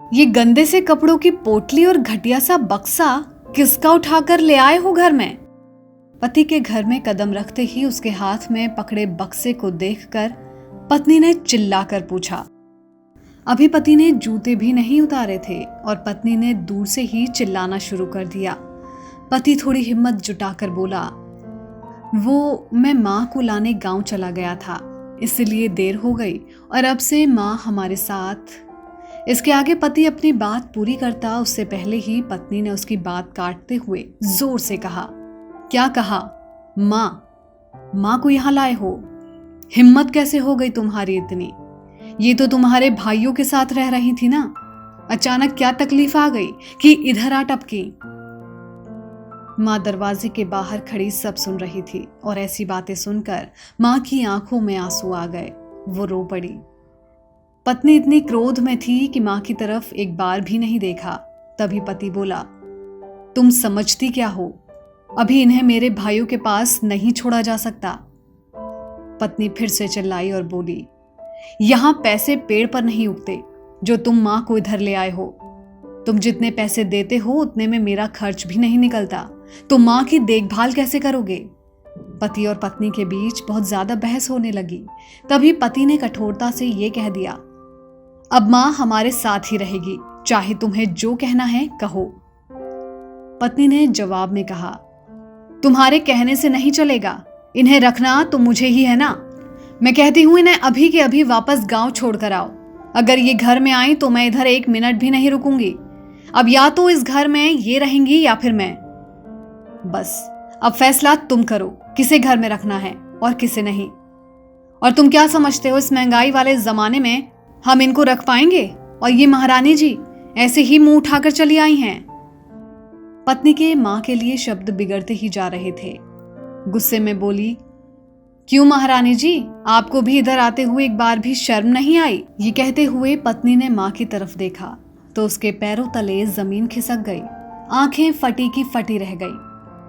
ये गंदे से कपड़ों की पोटली और घटिया सा बक्सा किसका उठाकर ले आए हो घर में? पति के घर में कदम रखते ही उसके हाथ में पकड़े बक्से को देखकर पत्नी ने चिल्लाकर पूछा। अभी पति ने जूते भी नहीं उतारे थे और पत्नी ने दूर से ही चिल्लाना शुरू कर दिया। पति थोड़ी हिम्मत जुटाकर बोला, वो मैं माँ को लाने गांव चला गया था, इसलिए देर हो गई और अब से माँ हमारे साथ। इसके आगे पति अपनी बात पूरी करता उससे पहले ही पत्नी ने उसकी बात काटते हुए जोर से कहा, क्या कहा? माँ को यहाँ लाए हो? हिम्मत कैसे हो गई तुम्हारी इतनी? ये तो तुम्हारे भाइयों के साथ रह रही थी ना, अचानक क्या तकलीफ आ गई कि इधर आ टपकी? माँ दरवाजे के बाहर खड़ी सब सुन रही थी और ऐसी बातें सुनकर माँ की आंखों में आंसू आ गए। वो रो पड़ी। पत्नी इतनी क्रोध में थी कि माँ की तरफ एक बार भी नहीं देखा। तभी पति बोला, तुम समझती क्या हो? अभी इन्हें मेरे भाइयों के पास नहीं छोड़ा जा सकता। पत्नी फिर से चिल्लाई और बोली, यहां पैसे पेड़ पर नहीं उगते जो तुम माँ को इधर ले आए हो। तुम जितने पैसे देते हो उतने में मेरा खर्च भी नहीं निकलता, तो माँ की देखभाल कैसे करोगे? पति और पत्नी के बीच बहुत ज्यादा बहस होने लगी। तभी पति ने कठोरता से ये कह दिया, अब माँ हमारे साथ ही रहेगी, चाहे तुम्हें जो कहना है कहो। पत्नी ने जवाब में कहा, तुम्हारे कहने से नहीं चलेगा, इन्हें रखना तो मुझे ही है ना। मैं कहती हूं इन्हें अभी के अभी वापस गांव छोड़कर आओ। अगर ये घर में आई तो मैं इधर एक मिनट भी नहीं रुकूंगी। अब या तो इस घर में ये रहेंगी या फिर मैं। बस अब फैसला तुम करो, किसे घर में रखना है और किसे नहीं। और तुम क्या समझते हो, इस महंगाई वाले जमाने में हम इनको रख पाएंगे? और ये महारानी जी ऐसे ही मुंह उठाकर चली आई हैं। पत्नी के मां के लिए शब्द बिगड़ते ही जा रहे थे। गुस्से में बोली, क्यों महारानी जी, आपको भी इधर आते हुए एक बार भी शर्म नहीं आई? ये कहते हुए पत्नी ने मां की तरफ देखा तो उसके पैरों तले जमीन खिसक गई। आंखें फटी की फटी रह गई।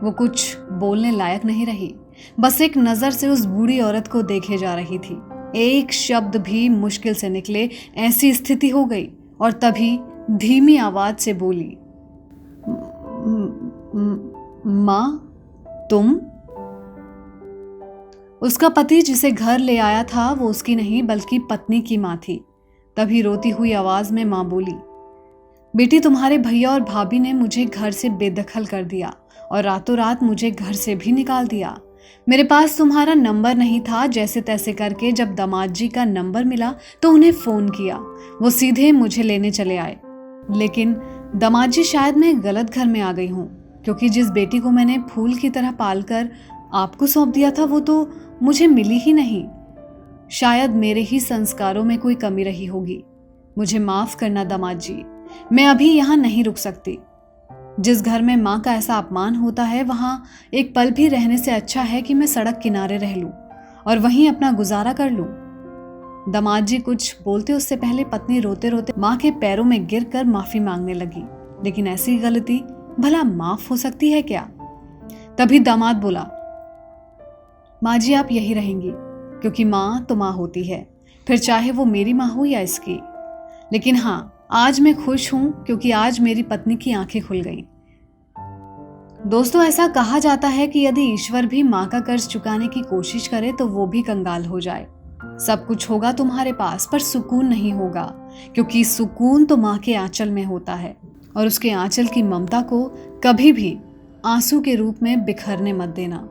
वो कुछ बोलने लायक नहीं रही, बस एक नजर से उस बूढ़ी औरत को देखे जा रही थी। एक शब्द भी मुश्किल से निकले ऐसी स्थिति हो गई और तभी धीमी आवाज से बोली, मां तुम? उसका पति जिसे घर ले आया था वो उसकी नहीं बल्कि पत्नी की मां थी। तभी रोती हुई आवाज में मां बोली, बेटी तुम्हारे भैया और भाभी ने मुझे घर से बेदखल कर दिया और रातों रात मुझे घर से भी निकाल दिया। मेरे पास तुम्हारा नंबर नहीं था, जैसे तैसे करके जब दामाद जी का नंबर मिला तो उन्हें फोन किया। वो सीधे मुझे लेने चले आए। लेकिन दामाद जी शायद मैं गलत घर में आ गई हूँ, क्योंकि जिस बेटी को मैंने फूल की तरह पालकर आपको सौंप दिया था वो तो मुझे मिली ही नहीं। शायद मेरे ही संस्कारों में कोई कमी रही होगी। मुझे माफ करना दामाद जी, मैं अभी यहाँ नहीं रुक सकती। जिस घर में माँ का ऐसा अपमान होता है वहाँ एक पल भी रहने से अच्छा है कि मैं सड़क किनारे रह लूँ और वहीं अपना गुजारा कर लूँ। दामाद जी कुछ बोलते उससे पहले पत्नी रोते रोते माँ के पैरों में गिरकर माफी मांगने लगी। लेकिन ऐसी गलती भला माफ हो सकती है क्या? तभी दामाद बोला, माँ जी आप यही रहेंगी, क्योंकि माँ तो माँ होती है, फिर चाहे वो मेरी माँ हो या इसकी। लेकिन हाँ, आज मैं खुश हूं क्योंकि आज मेरी पत्नी की आंखें खुल गईं। दोस्तों, ऐसा कहा जाता है कि यदि ईश्वर भी माँ का कर्ज चुकाने की कोशिश करे तो वो भी कंगाल हो जाए। सब कुछ होगा तुम्हारे पास पर सुकून नहीं होगा, क्योंकि सुकून तो माँ के आंचल में होता है और उसके आंचल की ममता को कभी भी आंसू के रूप में बिखरने मत देना।